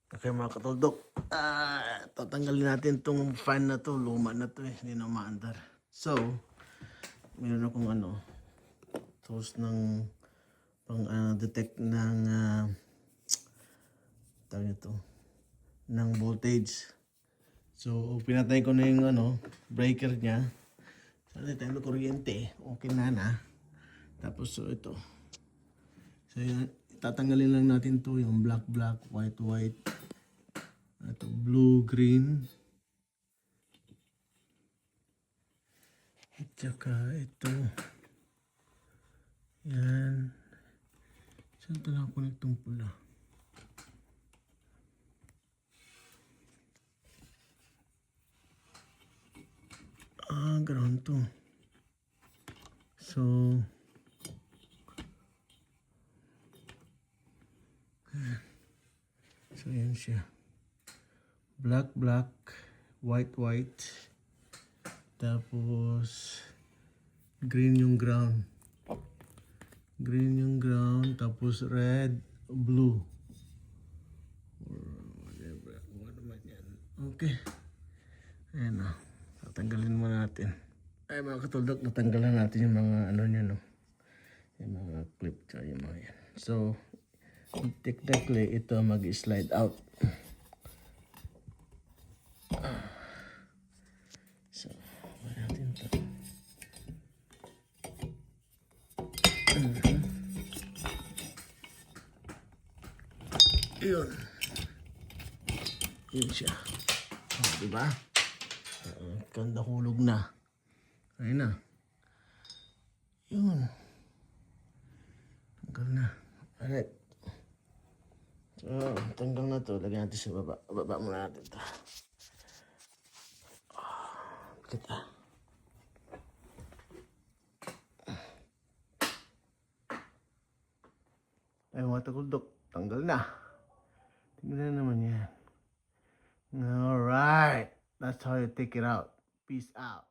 Okay mga katuldok, tatanggalin natin tong fan na to, luma na to hindi na umaandar. So, meron akong tools ng pang detect ng tawag nito, ng voltage. So, pinatay ko na yung breaker niya. So, tayo na kuryente, okay na. Tapos so ito. So, yan, tatanggalin lang natin to yung black, white. Ito, blue, green. At saka ito. Yan. Saan ito nakakunik itong pula? Ground to. So, yan siya. Black, white. Tapos, green yung ground. Tapos red, blue. Or whatever. What naman yan? Okay. Ayan o. Tatanggalin mo natin. Ay mga katuldok, natanggalan natin yung mga niya yung mga clip tsaka yung mga yan. So, technically, ito mag-slide out. So, natin ito. Yun siya. Diba? Ganda hulog na. Ayun na. Yun. Tanggal na. Alright. So, tanggal na to. Lagyan natin sa baba. Baba muna natin ito. Kita. Ay, mga taguldok. Tanggal na. Tingnan na naman yan. Alright. That's how you take it out. Peace out.